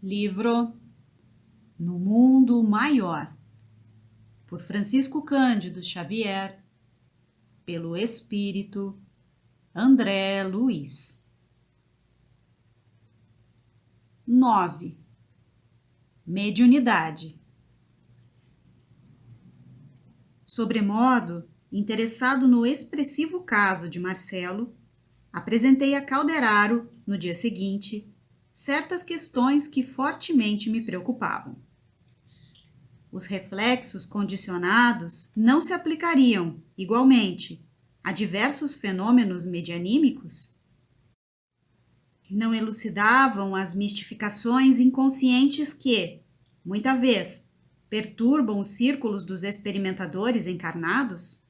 Livro No Mundo Maior, por Francisco Cândido Xavier, pelo Espírito André Luiz. 9. Mediunidade. Sobremodo, interessado no expressivo caso de Marcelo, apresentei a Calderaro, no dia seguinte, certas questões que fortemente me preocupavam. Os reflexos condicionados não se aplicariam, igualmente, a diversos fenômenos medianímicos? Não elucidavam as mistificações inconscientes que, muita vez, perturbam os círculos dos experimentadores encarnados?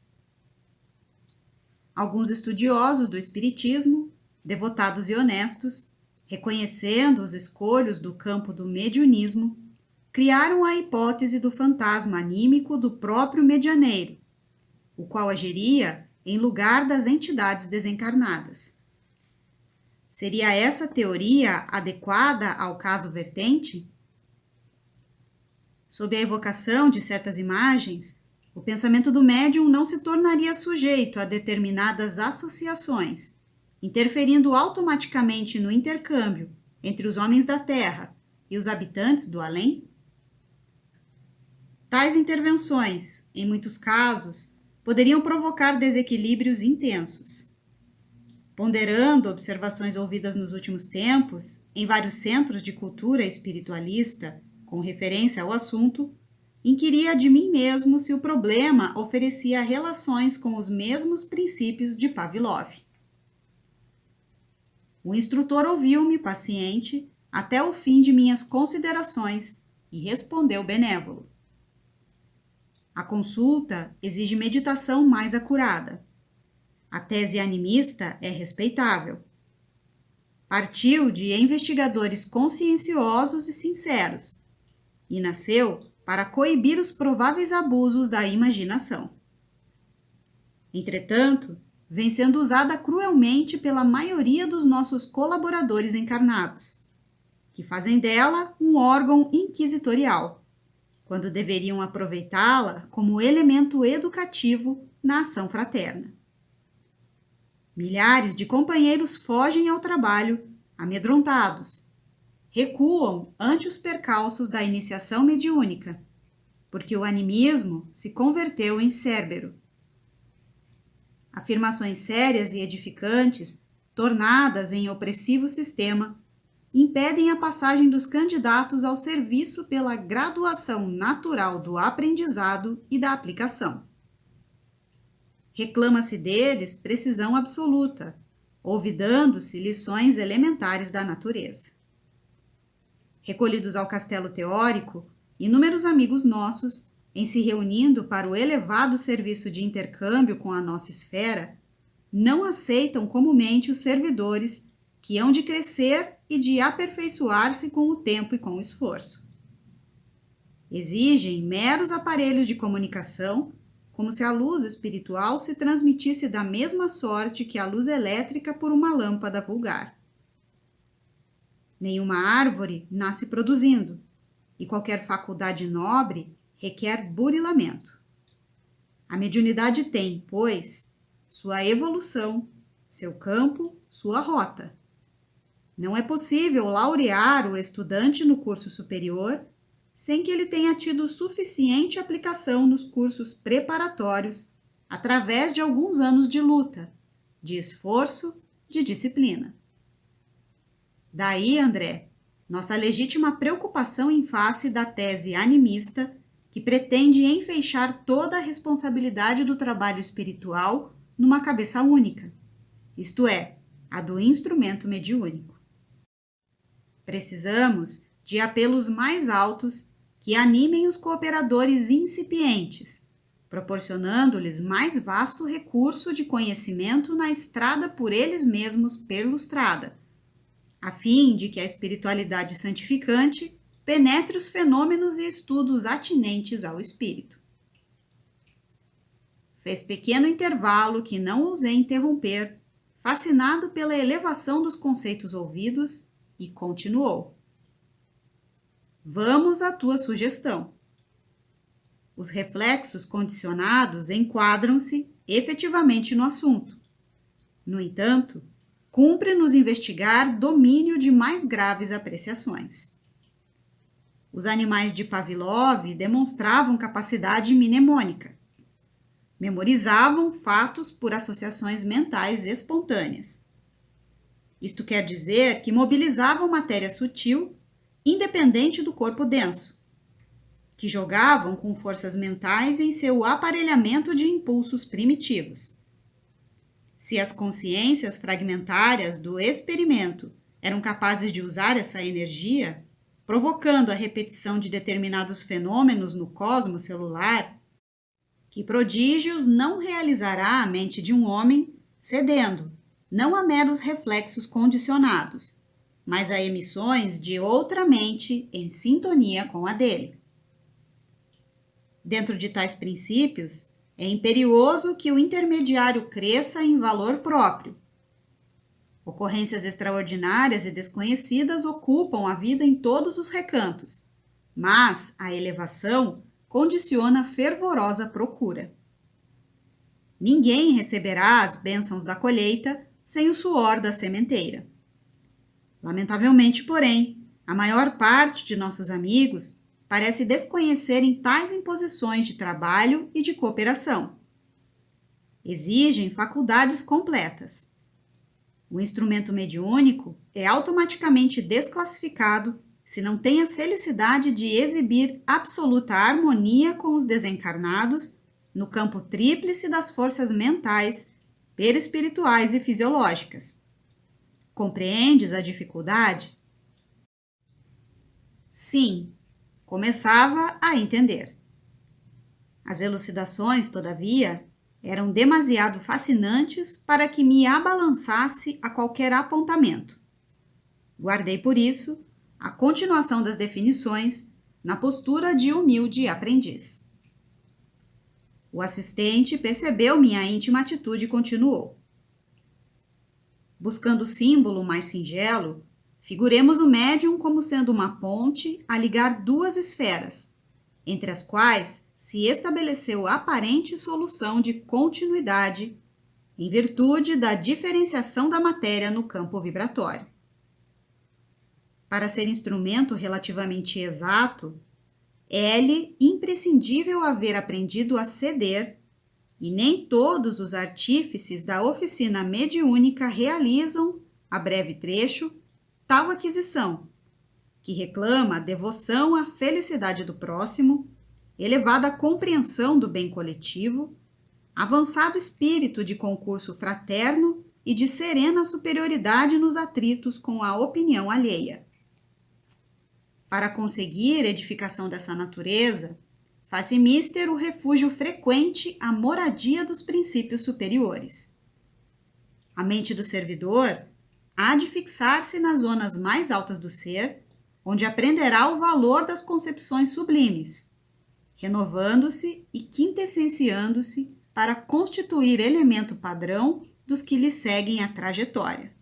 Alguns estudiosos do espiritismo, devotados e honestos, reconhecendo os escolhos do campo do mediunismo, criaram a hipótese do fantasma anímico do próprio medianeiro, o qual agiria em lugar das entidades desencarnadas. Seria essa teoria adequada ao caso vertente? Sob a evocação de certas imagens, o pensamento do médium não se tornaria sujeito a determinadas associações, interferindo automaticamente no intercâmbio entre os homens da Terra e os habitantes do além? Tais intervenções, em muitos casos, poderiam provocar desequilíbrios intensos. Ponderando observações ouvidas nos últimos tempos, em vários centros de cultura espiritualista, com referência ao assunto, inquiria de mim mesmo se o problema oferecia relações com os mesmos princípios de Pavlov. O instrutor ouviu-me paciente até o fim de minhas considerações e respondeu benévolo. A consulta exige meditação mais acurada. A tese animista é respeitável. Partiu de investigadores conscienciosos e sinceros e nasceu para coibir os prováveis abusos da imaginação. Entretanto, vem sendo usada cruelmente pela maioria dos nossos colaboradores encarnados, que fazem dela um órgão inquisitorial, quando deveriam aproveitá-la como elemento educativo na ação fraterna. Milhares de companheiros fogem ao trabalho, amedrontados, recuam ante os percalços da iniciação mediúnica, porque o animismo se converteu em Cérbero. Afirmações sérias e edificantes, tornadas em opressivo sistema, impedem a passagem dos candidatos ao serviço pela graduação natural do aprendizado e da aplicação. Reclama-se deles precisão absoluta, olvidando-se lições elementares da natureza. Recolhidos ao castelo teórico, inúmeros amigos nossos, em se reunindo para o elevado serviço de intercâmbio com a nossa esfera, não aceitam comumente os servidores que hão de crescer e de aperfeiçoar-se com o tempo e com o esforço. Exigem meros aparelhos de comunicação, como se a luz espiritual se transmitisse da mesma sorte que a luz elétrica por uma lâmpada vulgar. Nenhuma árvore nasce produzindo, e qualquer faculdade nobre requer burilamento. A mediunidade tem, pois, sua evolução, seu campo, sua rota. Não é possível laurear o estudante no curso superior sem que ele tenha tido suficiente aplicação nos cursos preparatórios através de alguns anos de luta, de esforço, de disciplina. Daí, André, nossa legítima preocupação em face da tese animista que pretende enfeixar toda a responsabilidade do trabalho espiritual numa cabeça única, isto é, a do instrumento mediúnico. Precisamos de apelos mais altos que animem os cooperadores incipientes, proporcionando-lhes mais vasto recurso de conhecimento na estrada por eles mesmos perlustrada, a fim de que a espiritualidade santificante penetre os fenômenos e estudos atinentes ao espírito. Fez pequeno intervalo que não ousei interromper, fascinado pela elevação dos conceitos ouvidos, e continuou. Vamos à tua sugestão. Os reflexos condicionados enquadram-se efetivamente no assunto. No entanto, cumpre-nos investigar domínio de mais graves apreciações. Os animais de Pavlov demonstravam capacidade mnemônica. Memorizavam fatos por associações mentais espontâneas. Isto quer dizer que mobilizavam matéria sutil, independente do corpo denso, que jogavam com forças mentais em seu aparelhamento de impulsos primitivos. Se as consciências fragmentárias do experimento eram capazes de usar essa energia, provocando a repetição de determinados fenômenos no cosmos celular, que prodígios não realizará a mente de um homem cedendo, não a meros reflexos condicionados, mas a emissões de outra mente em sintonia com a dele. Dentro de tais princípios, é imperioso que o intermediário cresça em valor próprio. Ocorrências extraordinárias e desconhecidas ocupam a vida em todos os recantos, mas a elevação condiciona fervorosa procura. Ninguém receberá as bênçãos da colheita sem o suor da sementeira. Lamentavelmente, porém, a maior parte de nossos amigos parece desconhecerem tais imposições de trabalho e de cooperação. Exigem faculdades completas. O instrumento mediúnico é automaticamente desclassificado se não tem a felicidade de exibir absoluta harmonia com os desencarnados no campo tríplice das forças mentais, perispirituais e fisiológicas. Compreendes a dificuldade? Sim, começava a entender. As elucidações, todavia, eram demasiado fascinantes para que me abalançasse a qualquer apontamento. Guardei, por isso, a continuação das definições na postura de humilde aprendiz. O assistente percebeu minha íntima atitude e continuou. Buscando o símbolo mais singelo, figuremos o médium como sendo uma ponte a ligar duas esferas, entre as quais se estabeleceu a aparente solução de continuidade, em virtude da diferenciação da matéria no campo vibratório. Para ser instrumento relativamente exato, é-lhe imprescindível haver aprendido a ceder, e nem todos os artífices da oficina mediúnica realizam, a breve trecho, tal aquisição, que reclama a devoção à felicidade do próximo, elevada compreensão do bem coletivo, avançado espírito de concurso fraterno e de serena superioridade nos atritos com a opinião alheia. Para conseguir edificação dessa natureza, faz-se mister o refúgio frequente à moradia dos princípios superiores. A mente do servidor há de fixar-se nas zonas mais altas do ser, onde aprenderá o valor das concepções sublimes, renovando-se e quintessenciando-se para constituir elemento padrão dos que lhe seguem a trajetória.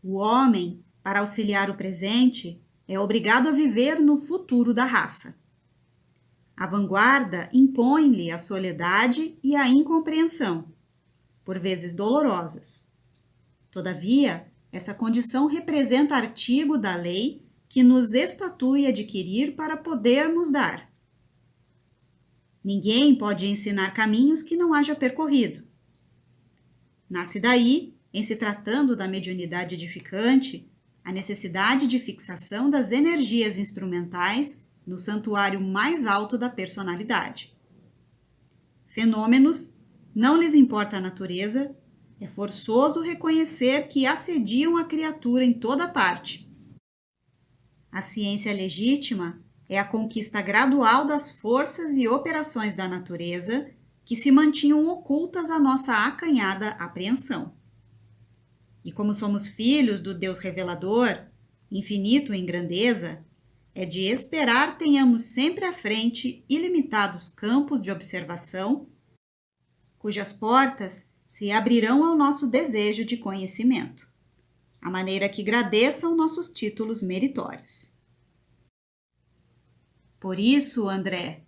O homem, para auxiliar o presente, é obrigado a viver no futuro da raça. A vanguarda impõe-lhe a soledade e a incompreensão, por vezes dolorosas. Todavia, essa condição representa artigo da lei que nos estatue adquirir para podermos dar. Ninguém pode ensinar caminhos que não haja percorrido. Nasce daí, em se tratando da mediunidade edificante, a necessidade de fixação das energias instrumentais no santuário mais alto da personalidade. Fenômenos, não lhes importa a natureza, é forçoso reconhecer que assediam a criatura em toda parte. A ciência legítima é a conquista gradual das forças e operações da natureza que se mantinham ocultas à nossa acanhada apreensão. E como somos filhos do Deus revelador, infinito em grandeza, é de esperar tenhamos sempre à frente ilimitados campos de observação, cujas portas se abrirão ao nosso desejo de conhecimento, à maneira que gradeçam nossos títulos meritórios. Por isso, André,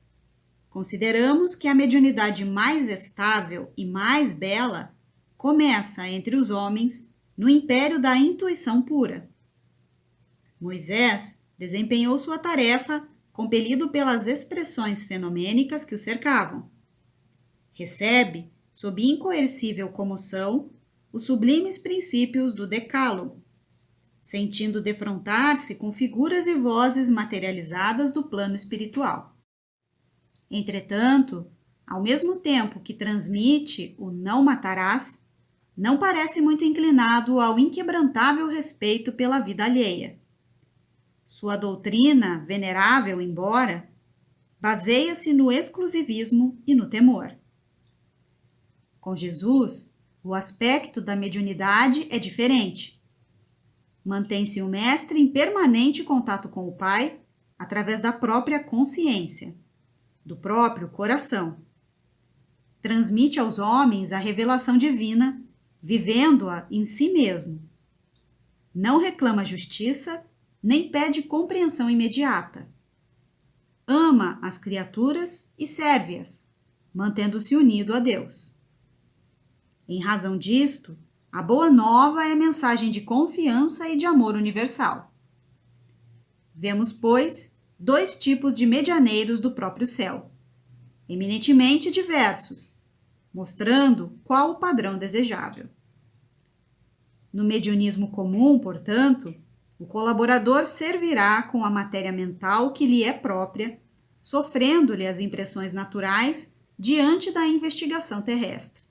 consideramos que a mediunidade mais estável e mais bela começa entre os homens no império da intuição pura. Moisés desempenhou sua tarefa compelido pelas expressões fenomênicas que o cercavam. Recebe, sob incoercível comoção, os sublimes princípios do Decálogo, sentindo defrontar-se com figuras e vozes materializadas do plano espiritual. Entretanto, ao mesmo tempo que transmite o não matarás, não parece muito inclinado ao inquebrantável respeito pela vida alheia. Sua doutrina, venerável embora, baseia-se no exclusivismo e no temor. Com Jesus, o aspecto da mediunidade é diferente. Mantém-se o mestre em permanente contato com o Pai através da própria consciência, do próprio coração. Transmite aos homens a revelação divina, vivendo-a em si mesmo. Não reclama justiça, nem pede compreensão imediata. Ama as criaturas e serve-as, mantendo-se unido a Deus. Em razão disto, a Boa Nova é mensagem de confiança e de amor universal. Vemos, pois, dois tipos de medianeiros do próprio céu, eminentemente diversos, mostrando qual o padrão desejável. No mediunismo comum, portanto, o colaborador servirá com a matéria mental que lhe é própria, sofrendo-lhe as impressões naturais diante da investigação terrestre.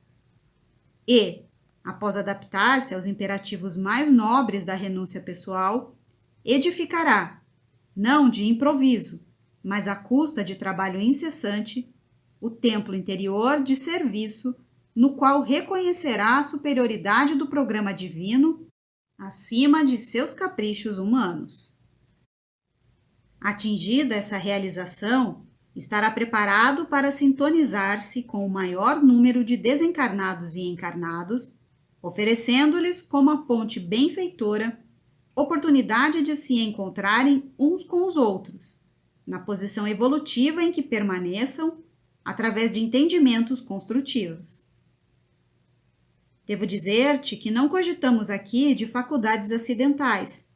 E, após adaptar-se aos imperativos mais nobres da renúncia pessoal, edificará, não de improviso, mas à custa de trabalho incessante, o templo interior de serviço, no qual reconhecerá a superioridade do programa divino acima de seus caprichos humanos. Atingida essa realização, estará preparado para sintonizar-se com o maior número de desencarnados e encarnados, oferecendo-lhes como a ponte benfeitora oportunidade de se encontrarem uns com os outros, na posição evolutiva em que permaneçam, através de entendimentos construtivos. Devo dizer-te que não cogitamos aqui de faculdades acidentais,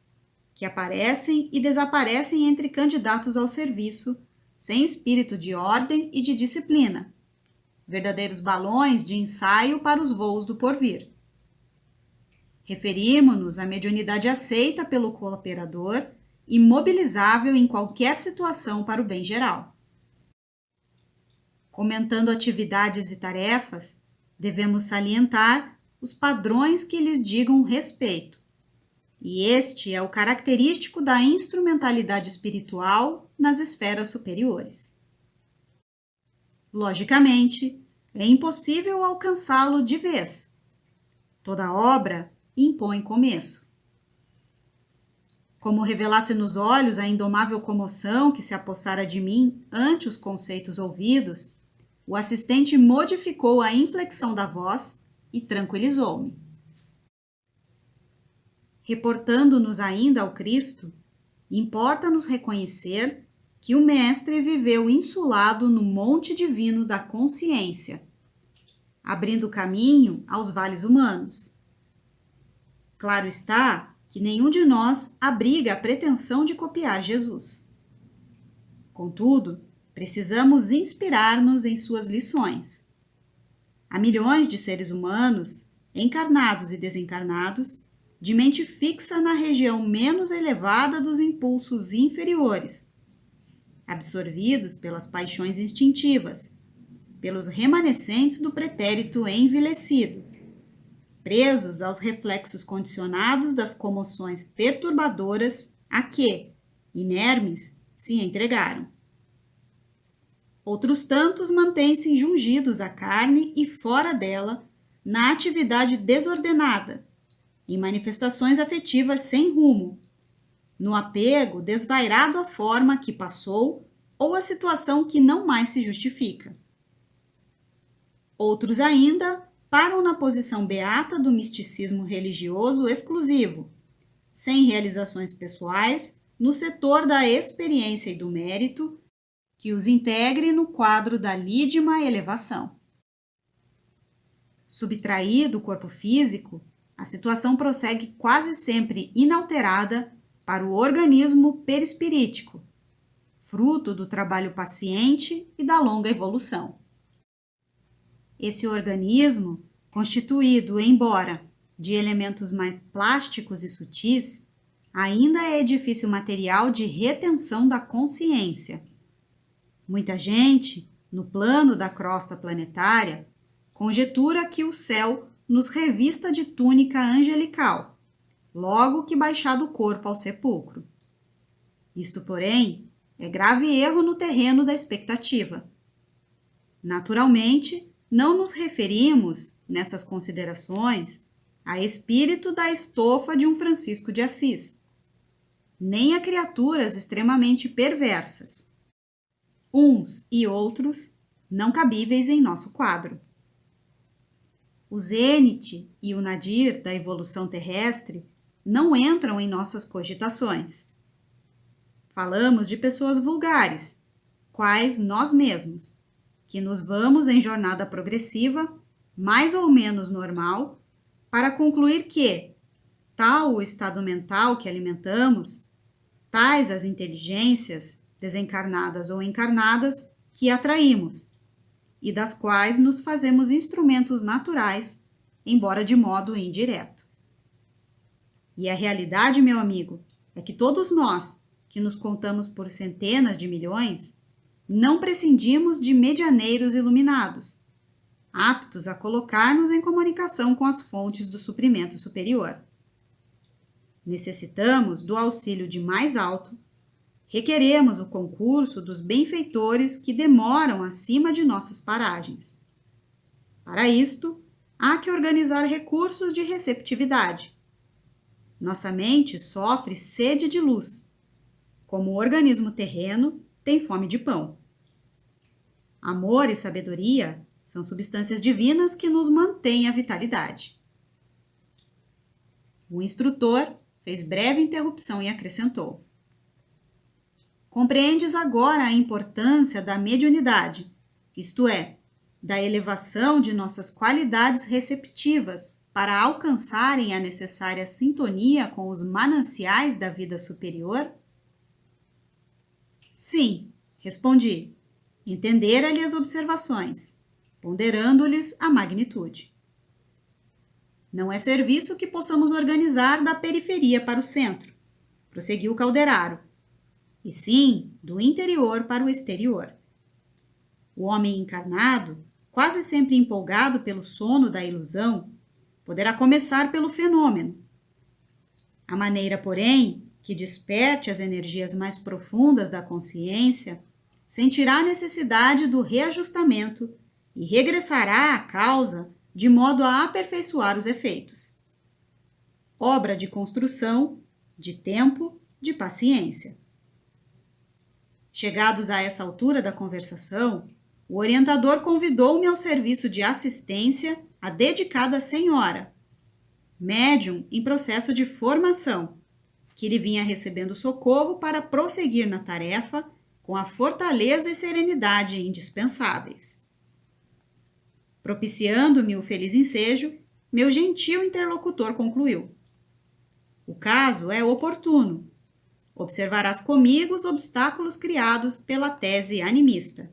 que aparecem e desaparecem entre candidatos ao serviço, sem espírito de ordem e de disciplina, verdadeiros balões de ensaio para os voos do porvir. Referimos-nos à mediunidade aceita pelo cooperador e mobilizável em qualquer situação para o bem geral. Comentando atividades e tarefas, devemos salientar os padrões que lhes digam respeito. E este é o característico da instrumentalidade espiritual nas esferas superiores. Logicamente, é impossível alcançá-lo de vez. Toda obra impõe começo. Como revelasse nos olhos a indomável comoção que se apossara de mim ante os conceitos ouvidos, o assistente modificou a inflexão da voz e tranquilizou-me. Reportando-nos ainda ao Cristo, importa-nos reconhecer que o Mestre viveu insulado no monte divino da consciência, abrindo caminho aos vales humanos. Claro está que nenhum de nós abriga a pretensão de copiar Jesus. Contudo, precisamos inspirar-nos em suas lições. Há milhões de seres humanos, encarnados e desencarnados, de mente fixa na região menos elevada dos impulsos inferiores, absorvidos pelas paixões instintivas, pelos remanescentes do pretérito envelhecido, presos aos reflexos condicionados das comoções perturbadoras a que, inermes, se entregaram. Outros tantos mantêm-se jungidos à carne e fora dela, na atividade desordenada, em manifestações afetivas sem rumo, no apego desvairado à forma que passou ou à situação que não mais se justifica. Outros ainda param na posição beata do misticismo religioso exclusivo, sem realizações pessoais, no setor da experiência e do mérito, que os integre no quadro da lídima elevação. Subtraído o corpo físico, a situação prossegue quase sempre inalterada para o organismo perispirítico, fruto do trabalho paciente e da longa evolução. Esse organismo, constituído, embora de elementos mais plásticos e sutis, ainda é edifício material de retenção da consciência. Muita gente, no plano da crosta planetária, conjetura que o céu nos revista de túnica angelical, logo que baixado o corpo ao sepulcro. Isto, porém, é grave erro no terreno da expectativa. Naturalmente, não nos referimos, nessas considerações, a espírito da estofa de um Francisco de Assis, nem a criaturas extremamente perversas, uns e outros não cabíveis em nosso quadro. O zênite e o nadir da evolução terrestre não entram em nossas cogitações. Falamos de pessoas vulgares, quais nós mesmos, que nos vamos em jornada progressiva, mais ou menos normal, para concluir que, tal o estado mental que alimentamos, tais as inteligências, desencarnadas ou encarnadas, que atraímos, e das quais nos fazemos instrumentos naturais, embora de modo indireto. E a realidade, meu amigo, é que todos nós, que nos contamos por centenas de milhões, não prescindimos de medianeiros iluminados, aptos a colocar-nos em comunicação com as fontes do suprimento superior. Necessitamos do auxílio de mais alto, requeremos o concurso dos benfeitores que demoram acima de nossas paragens. Para isto, há que organizar recursos de receptividade. Nossa mente sofre sede de luz, como o organismo terreno tem fome de pão. Amor e sabedoria são substâncias divinas que nos mantêm a vitalidade. O instrutor fez breve interrupção e acrescentou: compreendes agora a importância da mediunidade, isto é, da elevação de nossas qualidades receptivas para alcançarem a necessária sintonia com os mananciais da vida superior? Sim, respondi, entendera-lhe as observações, ponderando-lhes a magnitude. Não é serviço que possamos organizar da periferia para o centro, prosseguiu Calderaro, e sim do interior para o exterior. O homem encarnado, quase sempre empolgado pelo sono da ilusão, poderá começar pelo fenômeno. A maneira, porém, que desperte as energias mais profundas da consciência, sentirá a necessidade do reajustamento e regressará à causa de modo a aperfeiçoar os efeitos. Obra de construção, de tempo, de paciência. Chegados a essa altura da conversação, o orientador convidou-me ao serviço de assistência à dedicada senhora, médium em processo de formação, que lhe vinha recebendo socorro para prosseguir na tarefa com a fortaleza e serenidade indispensáveis. Propiciando-me o feliz ensejo, meu gentil interlocutor concluiu: o caso é oportuno. Observarás comigo os obstáculos criados pela tese animista.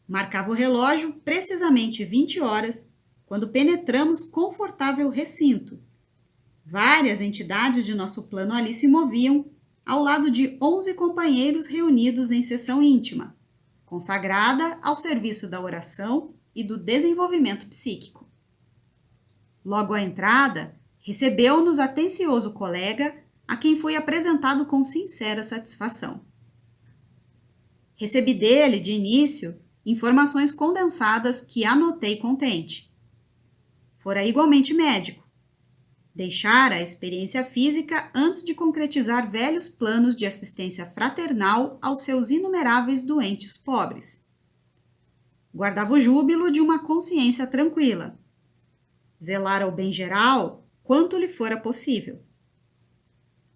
Marcava o relógio precisamente 20 horas, quando penetramos confortável recinto. Várias entidades de nosso plano ali se moviam, ao lado de 11 companheiros reunidos em sessão íntima, consagrada ao serviço da oração e do desenvolvimento psíquico. Logo à entrada, recebeu-nos atencioso colega, a quem foi apresentado com sincera satisfação. Recebi dele, de início, informações condensadas que anotei contente. Fora igualmente médico. Deixara a experiência física antes de concretizar velhos planos de assistência fraternal aos seus inumeráveis doentes pobres. Guardava o júbilo de uma consciência tranquila. Zelara o bem geral quanto lhe fora possível.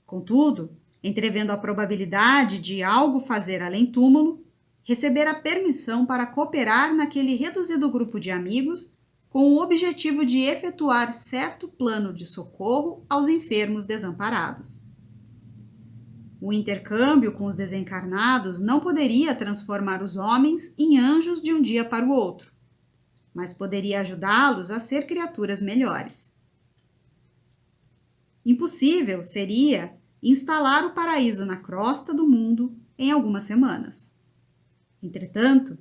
Contudo, entrevendo a probabilidade de algo fazer além túmulo, receber a permissão para cooperar naquele reduzido grupo de amigos com o objetivo de efetuar certo plano de socorro aos enfermos desamparados. O intercâmbio com os desencarnados não poderia transformar os homens em anjos de um dia para o outro, mas poderia ajudá-los a ser criaturas melhores. Impossível seria instalar o paraíso na crosta do mundo em algumas semanas. Entretanto,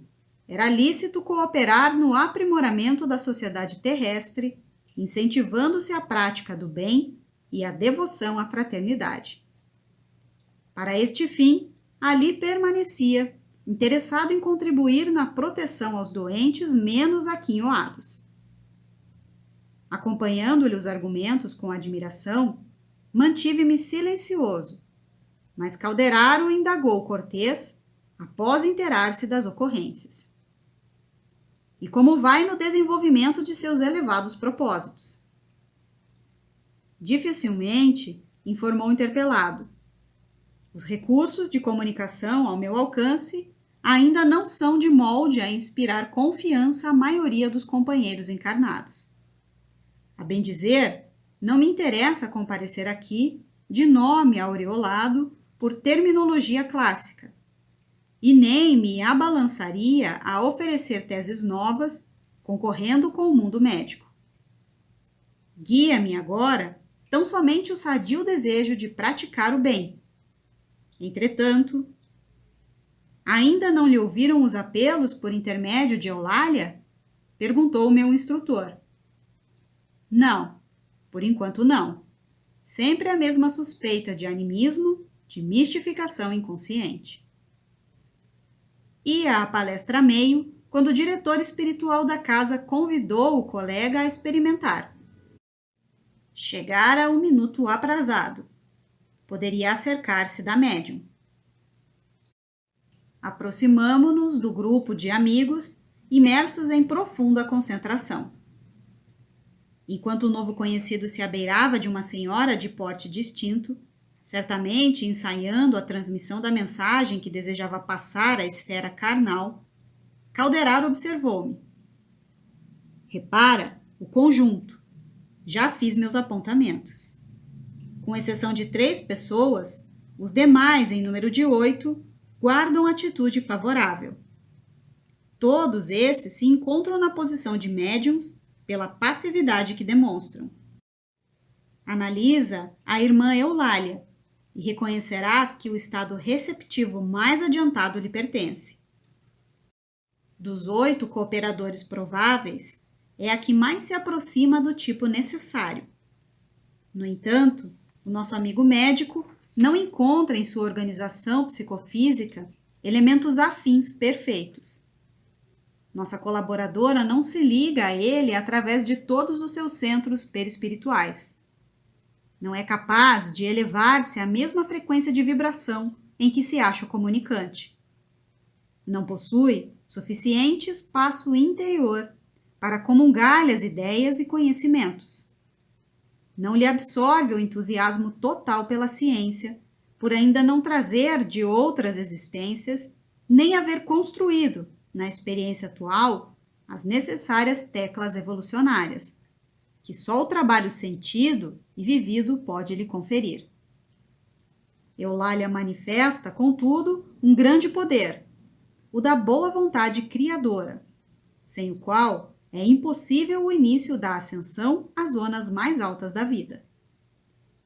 era lícito cooperar no aprimoramento da sociedade terrestre, incentivando-se a prática do bem e a devoção à fraternidade. Para este fim, ali permanecia, interessado em contribuir na proteção aos doentes menos aquinhoados. Acompanhando-lhe os argumentos com admiração, mantive-me silencioso, mas Calderaro indagou Cortês após inteirar-se das ocorrências. E como vai no desenvolvimento de seus elevados propósitos? Dificilmente, informou o interpelado. Os recursos de comunicação ao meu alcance ainda não são de molde a inspirar confiança à maioria dos companheiros encarnados. A bem dizer, não me interessa comparecer aqui de nome aureolado por terminologia clássica, e nem me abalançaria a oferecer teses novas concorrendo com o mundo médico. Guia-me agora tão somente o sadio desejo de praticar o bem. Entretanto, ainda não lhe ouviram os apelos por intermédio de Eulália? Perguntou o meu instrutor. Não, por enquanto não. Sempre a mesma suspeita de animismo, de mistificação inconsciente. Ia à palestra a meio, quando o diretor espiritual da casa convidou o colega a experimentar. Chegara o minuto aprazado. Poderia acercar-se da médium. Aproximamo-nos do grupo de amigos, imersos em profunda concentração. Enquanto o novo conhecido se abeirava de uma senhora de porte distinto, certamente ensaiando a transmissão da mensagem que desejava passar à esfera carnal, Calderaro observou-me. Repara o conjunto. Já fiz meus apontamentos. Com exceção de 3 pessoas, os demais, em número de 8, guardam atitude favorável. Todos esses se encontram na posição de médiums pela passividade que demonstram. Analisa a irmã Eulália e reconhecerás que o estado receptivo mais adiantado lhe pertence. Dos 8 cooperadores prováveis, é a que mais se aproxima do tipo necessário. No entanto, o nosso amigo médico não encontra em sua organização psicofísica elementos afins perfeitos. Nossa colaboradora não se liga a ele através de todos os seus centros perispirituais. Não é capaz de elevar-se à mesma frequência de vibração em que se acha o comunicante. Não possui suficiente espaço interior para comungar-lhe as ideias e conhecimentos. Não lhe absorve o entusiasmo total pela ciência, por ainda não trazer de outras existências, nem haver construído, na experiência atual, as necessárias teclas evolucionárias, que só o trabalho sentido e vivido pode lhe conferir. Eulália manifesta, contudo, um grande poder, o da boa vontade criadora, sem o qual é impossível o início da ascensão às zonas mais altas da vida.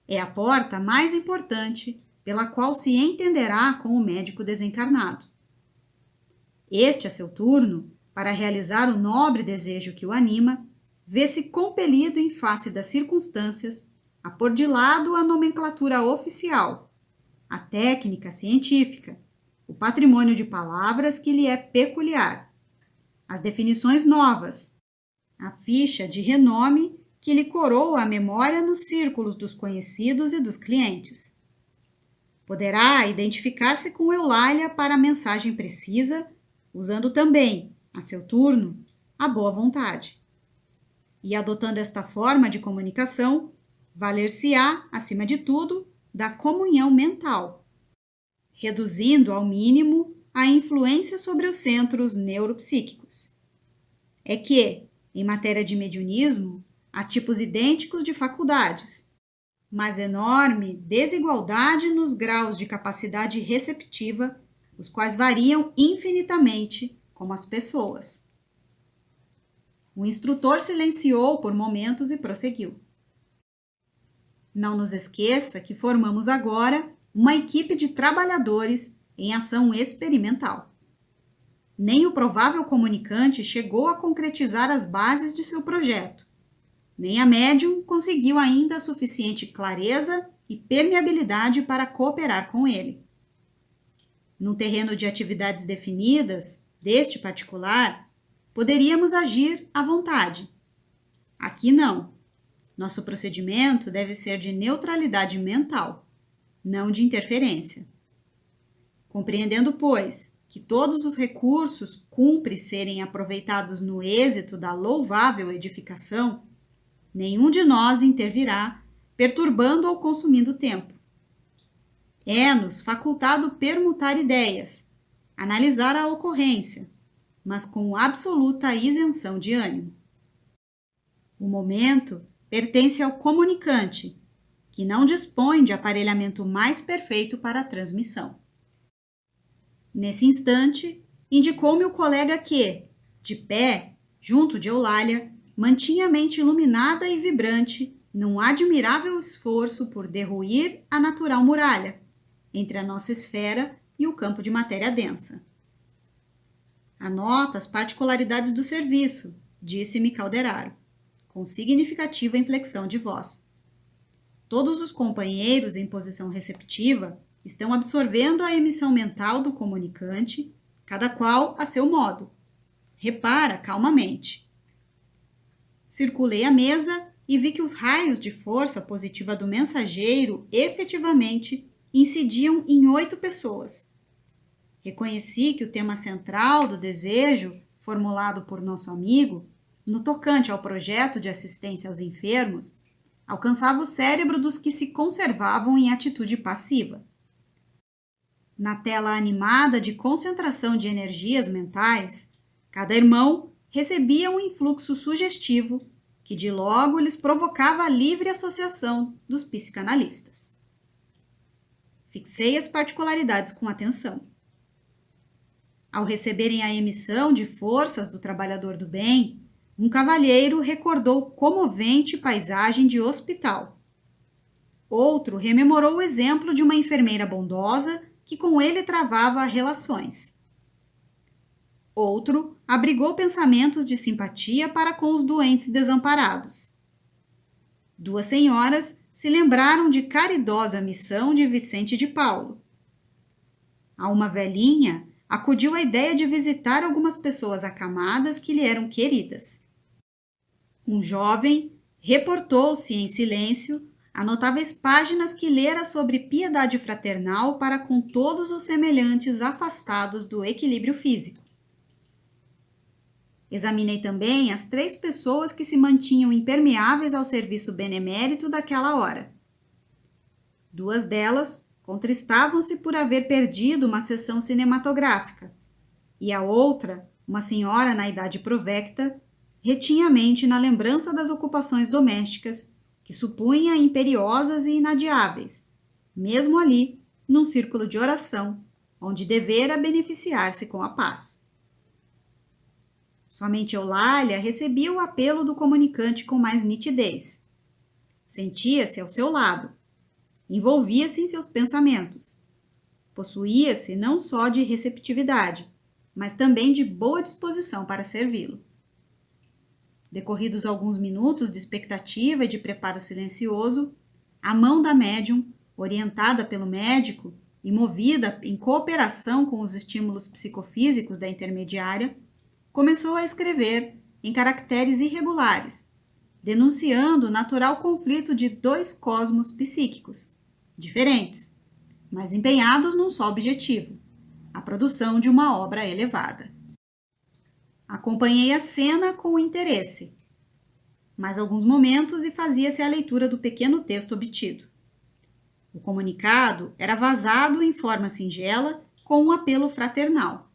É a porta mais importante pela qual se entenderá com o médico desencarnado. Este, a seu turno, para realizar o nobre desejo que o anima, vê-se compelido em face das circunstâncias a pôr de lado a nomenclatura oficial, a técnica científica, o patrimônio de palavras que lhe é peculiar, as definições novas, a ficha de renome que lhe coroa a memória nos círculos dos conhecidos e dos clientes. Poderá identificar-se com Eulália para a mensagem precisa, usando também, a seu turno, a boa vontade. E adotando esta forma de comunicação, valer-se-á, acima de tudo, da comunhão mental, reduzindo ao mínimo a influência sobre os centros neuropsíquicos. É que, em matéria de mediunismo, há tipos idênticos de faculdades, mas enorme desigualdade nos graus de capacidade receptiva, os quais variam infinitamente como as pessoas. O instrutor silenciou por momentos e prosseguiu. Não nos esqueça que formamos agora uma equipe de trabalhadores em ação experimental. Nem o provável comunicante chegou a concretizar as bases de seu projeto, nem a médium conseguiu ainda a suficiente clareza e permeabilidade para cooperar com ele. Num terreno de atividades definidas, deste particular, poderíamos agir à vontade. Aqui não. Nosso procedimento deve ser de neutralidade mental, não de interferência. Compreendendo, pois, que todos os recursos cumpre serem aproveitados no êxito da louvável edificação, nenhum de nós intervirá, perturbando ou consumindo tempo. É-nos facultado permutar ideias, analisar a ocorrência, mas com absoluta isenção de ânimo. O momento pertence ao comunicante, que não dispõe de aparelhamento mais perfeito para a transmissão. Nesse instante, indicou-me o colega que, de pé, junto de Eulália, mantinha a mente iluminada e vibrante num admirável esforço por derruir a natural muralha entre a nossa esfera e o campo de matéria densa. Anota as particularidades do serviço, disse-me Calderaro, com significativa inflexão de voz. Todos os companheiros em posição receptiva estão absorvendo a emissão mental do comunicante, cada qual a seu modo. Repara calmamente. Circulei a mesa e vi que os raios de força positiva do mensageiro efetivamente incidiam em 8 pessoas. Reconheci que o tema central do desejo, formulado por nosso amigo, no tocante ao projeto de assistência aos enfermos, alcançava o cérebro dos que se conservavam em atitude passiva. Na tela animada de concentração de energias mentais, cada irmão recebia um influxo sugestivo que de logo lhes provocava a livre associação dos psicanalistas. Fixei as particularidades com atenção. Ao receberem a emissão de forças do trabalhador do bem, um cavalheiro recordou comovente paisagem de hospital. Outro rememorou o exemplo de uma enfermeira bondosa que com ele travava relações. Outro abrigou pensamentos de simpatia para com os doentes desamparados. 2 senhoras se lembraram de caridosa missão de Vicente de Paulo. A uma velhinha acudiu a ideia de visitar algumas pessoas acamadas que lhe eram queridas. Um jovem reportou-se em silêncio a notáveis páginas que lera sobre piedade fraternal para com todos os semelhantes afastados do equilíbrio físico. Examinei também as 3 pessoas que se mantinham impermeáveis ao serviço benemérito daquela hora. 2 delas contristavam-se por haver perdido uma sessão cinematográfica, e a outra, uma senhora na idade provecta, retinha a mente na lembrança das ocupações domésticas, que supunha imperiosas e inadiáveis, mesmo ali, num círculo de oração, onde devera beneficiar-se com a paz. Somente Eulália recebia o apelo do comunicante com mais nitidez. Sentia-se ao seu lado, envolvia-se em seus pensamentos. Possuía-se não só de receptividade, mas também de boa disposição para servi-lo. Decorridos alguns minutos de expectativa e de preparo silencioso, a mão da médium, orientada pelo médico e movida em cooperação com os estímulos psicofísicos da intermediária, começou a escrever em caracteres irregulares, denunciando o natural conflito de 2 cosmos psíquicos, diferentes, mas empenhados num só objetivo, a produção de uma obra elevada. Acompanhei a cena com interesse. Mais alguns momentos e fazia-se a leitura do pequeno texto obtido. O comunicado era vazado em forma singela com um apelo fraternal.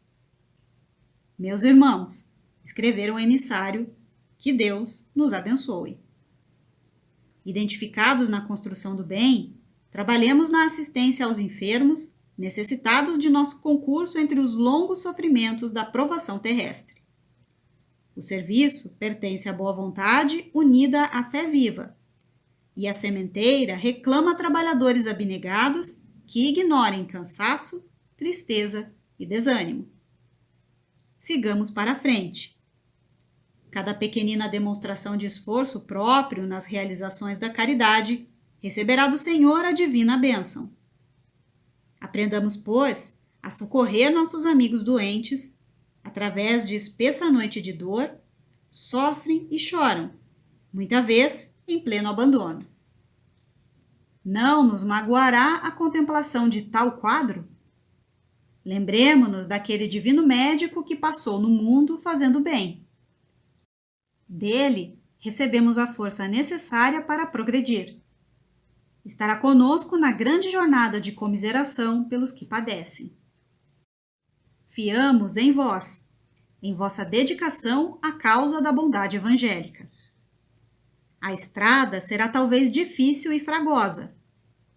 Meus irmãos, escrevera o emissário, que Deus nos abençoe. Identificados na construção do bem, trabalhemos na assistência aos enfermos, necessitados de nosso concurso entre os longos sofrimentos da provação terrestre. O serviço pertence à boa vontade unida à fé viva, e a sementeira reclama trabalhadores abnegados que ignorem cansaço, tristeza e desânimo. Sigamos para a frente. Cada pequenina demonstração de esforço próprio nas realizações da caridade receberá do Senhor a divina bênção. Aprendamos, pois, a socorrer nossos amigos doentes, através de espessa noite de dor, sofrem e choram, muita vez em pleno abandono. Não nos magoará a contemplação de tal quadro? Lembremo-nos daquele divino médico que passou no mundo fazendo bem. Dele recebemos a força necessária para progredir. Estará conosco na grande jornada de comiseração pelos que padecem. Fiamos em vós, em vossa dedicação à causa da bondade evangélica. A estrada será talvez difícil e fragosa.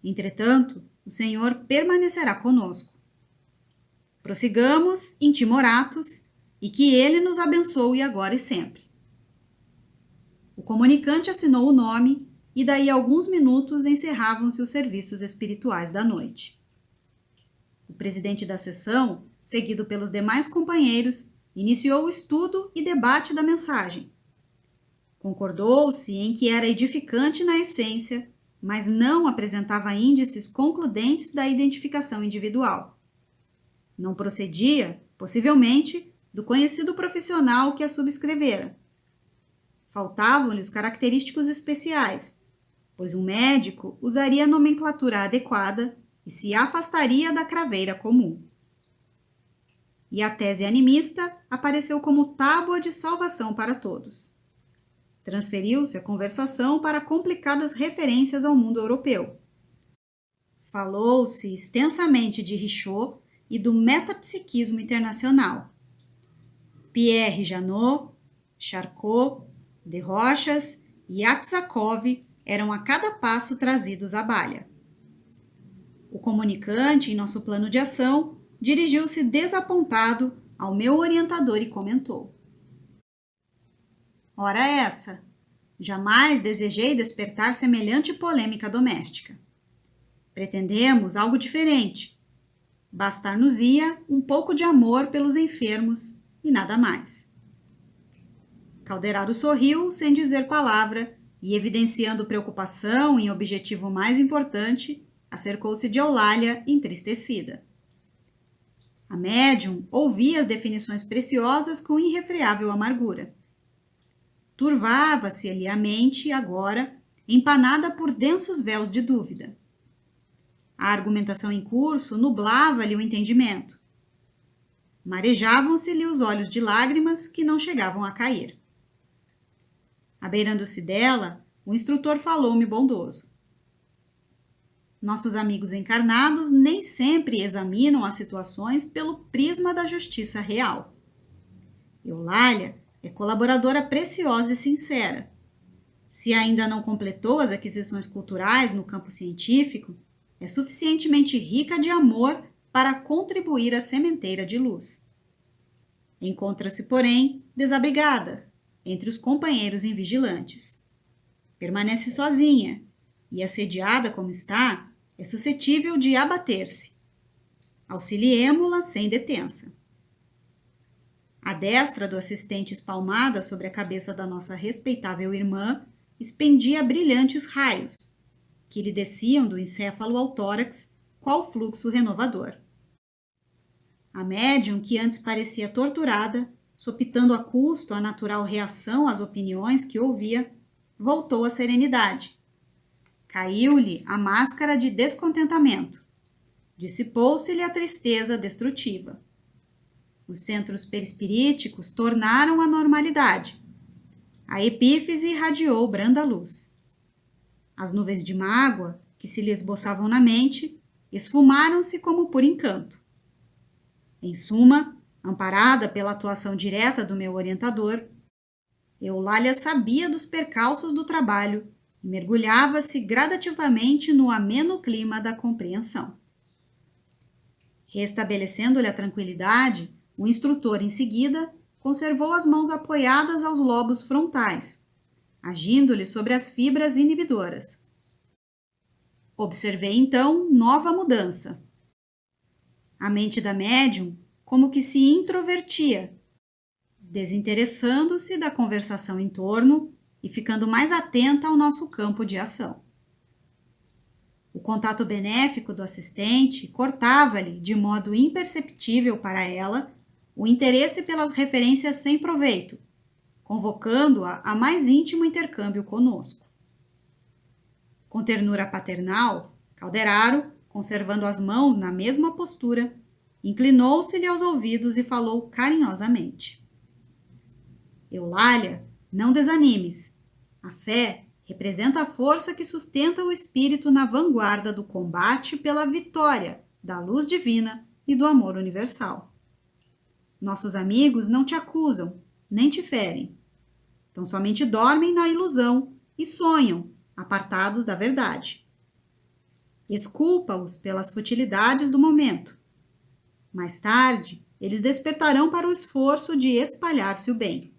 Entretanto, o Senhor permanecerá conosco. Prossigamos intimoratos e que Ele nos abençoe agora e sempre. O comunicante assinou o nome e daí a alguns minutos encerravam-se os serviços espirituais da noite. O presidente da sessão, seguido pelos demais companheiros, iniciou o estudo e debate da mensagem. Concordou-se em que era edificante na essência, mas não apresentava índices concludentes da identificação individual. Não procedia, possivelmente, do conhecido profissional que a subscrevera. Faltavam-lhe os característicos especiais, pois um médico usaria a nomenclatura adequada e se afastaria da craveira comum. E a tese animista apareceu como tábua de salvação para todos. Transferiu-se a conversação para complicadas referências ao mundo europeu. Falou-se extensamente de Richaud e do metapsiquismo internacional. Pierre Janot, Charcot, de Rochas e Aksakov eram a cada passo trazidos à balha. O comunicante, em nosso plano de ação, dirigiu-se desapontado ao meu orientador e comentou: Ora essa, jamais desejei despertar semelhante polêmica doméstica. Pretendemos algo diferente. Bastar-nos-ia um pouco de amor pelos enfermos e nada mais. Calderaro sorriu sem dizer palavra e, evidenciando preocupação em objetivo mais importante, acercou-se de Eulália entristecida. A médium ouvia as definições preciosas com irrefreável amargura. Turvava-se-lhe a mente, agora, empanada por densos véus de dúvida. A argumentação em curso nublava-lhe o entendimento. Marejavam-se-lhe os olhos de lágrimas que não chegavam a cair. Abeirando-se dela, o instrutor falou-me bondoso. Nossos amigos encarnados nem sempre examinam as situações pelo prisma da justiça real. Eulália é colaboradora preciosa e sincera. Se ainda não completou as aquisições culturais no campo científico, é suficientemente rica de amor para contribuir à sementeira de luz. Encontra-se, porém, desabrigada entre os companheiros invigilantes. Permanece sozinha e, assediada como está, é suscetível de abater-se. Auxiliemo-la sem detença. A destra do assistente espalmada sobre a cabeça da nossa respeitável irmã expendia brilhantes raios, que lhe desciam do encéfalo ao tórax, qual fluxo renovador. A médium, que antes parecia torturada, sopitando a custo a natural reação às opiniões que ouvia, voltou à serenidade. Caiu-lhe a máscara de descontentamento. Dissipou-se-lhe a tristeza destrutiva. Os centros perispiríticos tornaram à normalidade. A epífise irradiou branda luz. As nuvens de mágoa, que se lhe esboçavam na mente esfumaram-se como por encanto. Em suma, amparada pela atuação direta do meu orientador, Eulália sabia dos percalços do trabalho e mergulhava-se gradativamente no ameno clima da compreensão. Restabelecendo-lhe a tranquilidade, o instrutor, em seguida, conservou as mãos apoiadas aos lobos frontais, agindo-lhe sobre as fibras inibidoras. Observei, então, nova mudança. A mente da médium como que se introvertia, desinteressando-se da conversação em torno e ficando mais atenta ao nosso campo de ação. O contato benéfico do assistente cortava-lhe, de modo imperceptível para ela, o interesse pelas referências sem proveito, convocando-a a mais íntimo intercâmbio conosco. Com ternura paternal, Calderaro, conservando as mãos na mesma postura, inclinou-se-lhe aos ouvidos e falou carinhosamente. Eulália, não desanimes. A fé representa a força que sustenta o espírito na vanguarda do combate pela vitória da luz divina e do amor universal. Nossos amigos não te acusam, nem te ferem. Tão somente dormem na ilusão e sonham, apartados da verdade. Esculpa-os pelas futilidades do momento. Mais tarde, eles despertarão para o esforço de espalhar-se o bem.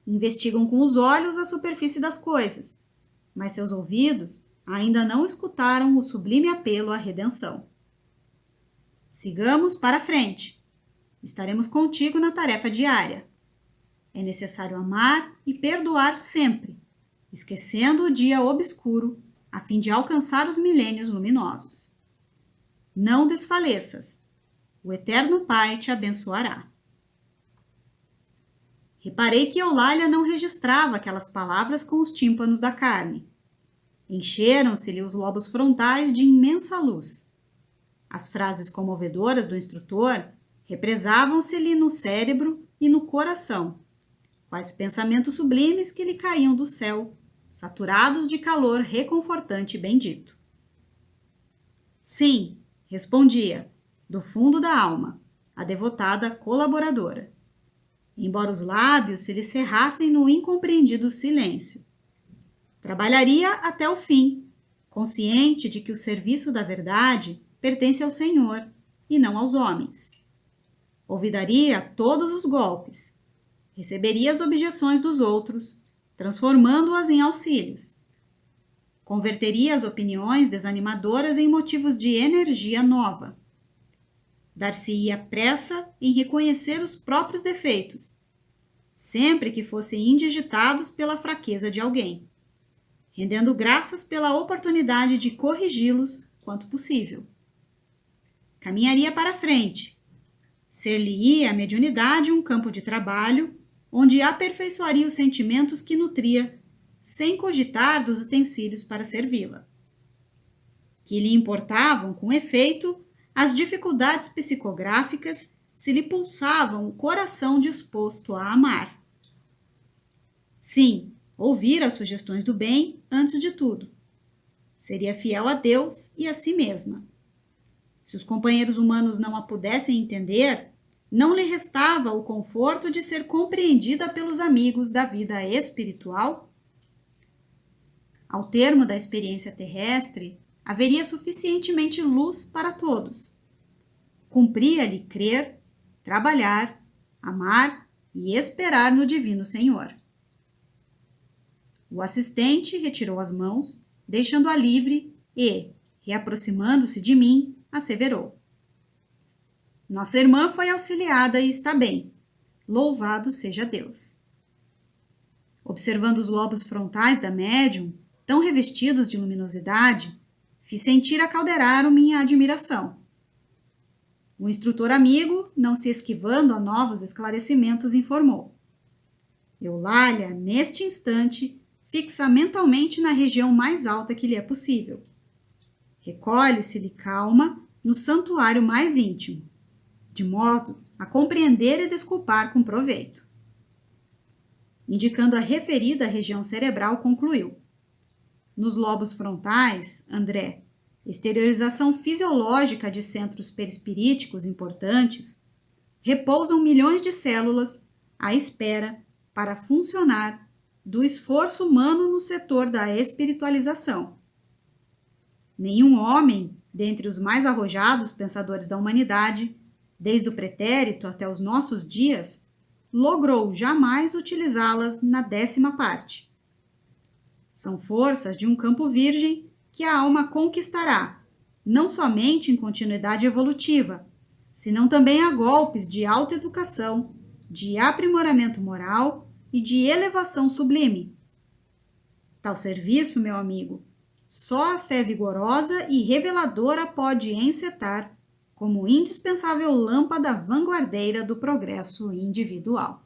Investigam com os olhos a superfície das coisas, mas seus ouvidos ainda não escutaram o sublime apelo à redenção. Sigamos para frente. Estaremos contigo na tarefa diária. É necessário amar e perdoar sempre, esquecendo o dia obscuro, a fim de alcançar os milênios luminosos. Não desfaleças. O Eterno Pai te abençoará. Reparei que Eulália não registrava aquelas palavras com os tímpanos da carne. Encheram-se-lhe os lobos frontais de imensa luz. As frases comovedoras do instrutor represavam-se-lhe no cérebro e no coração, quais pensamentos sublimes que lhe caíam do céu, saturados de calor reconfortante e bendito. Sim, respondia, do fundo da alma, a devotada colaboradora, embora os lábios se lhe cerrassem no incompreendido silêncio. Trabalharia até o fim, consciente de que o serviço da verdade pertence ao Senhor e não aos homens. Olvidaria todos os golpes, receberia as objeções dos outros, transformando-as em auxílios. Converteria as opiniões desanimadoras em motivos de energia nova. Dar-se-ia pressa em reconhecer os próprios defeitos, sempre que fossem indigitados pela fraqueza de alguém, rendendo graças pela oportunidade de corrigi-los quanto possível. Caminharia para frente. Ser-lhe-ia a mediunidade um campo de trabalho onde aperfeiçoaria os sentimentos que nutria, sem cogitar dos utensílios para servi-la. Que lhe importavam, com efeito, as dificuldades psicográficas se lhe pulsavam o coração disposto a amar. Sim, ouvir as sugestões do bem antes de tudo. Seria fiel a Deus e a si mesma. Se os companheiros humanos não a pudessem entender, não lhe restava o conforto de ser compreendida pelos amigos da vida espiritual? Ao termo da experiência terrestre, haveria suficientemente luz para todos. Cumpria-lhe crer, trabalhar, amar e esperar no Divino Senhor. O assistente retirou as mãos, deixando-a livre e, reaproximando-se de mim, asseverou: Nossa irmã foi auxiliada e está bem. Louvado seja Deus. Observando os lobos frontais da médium, tão revestidos de luminosidade, fiz sentir a Calderaro minha admiração. O instrutor amigo, não se esquivando a novos esclarecimentos, informou: Eulália, neste instante, fixa mentalmente na região mais alta que lhe é possível. Recolhe-se-lhe calma no santuário mais íntimo, de modo a compreender e desculpar com proveito. Indicando a referida região cerebral, concluiu: Nos lobos frontais, André, exteriorização fisiológica de centros perispiríticos importantes, repousam milhões de células à espera para funcionar do esforço humano no setor da espiritualização. Nenhum homem, dentre os mais arrojados pensadores da humanidade, desde o pretérito até os nossos dias, logrou jamais utilizá-las na 10ª parte. São forças de um campo virgem que a alma conquistará, não somente em continuidade evolutiva, senão também a golpes de autoeducação, de aprimoramento moral e de elevação sublime. Tal serviço, meu amigo, só a fé vigorosa e reveladora pode encetar como indispensável lâmpada vanguardeira do progresso individual.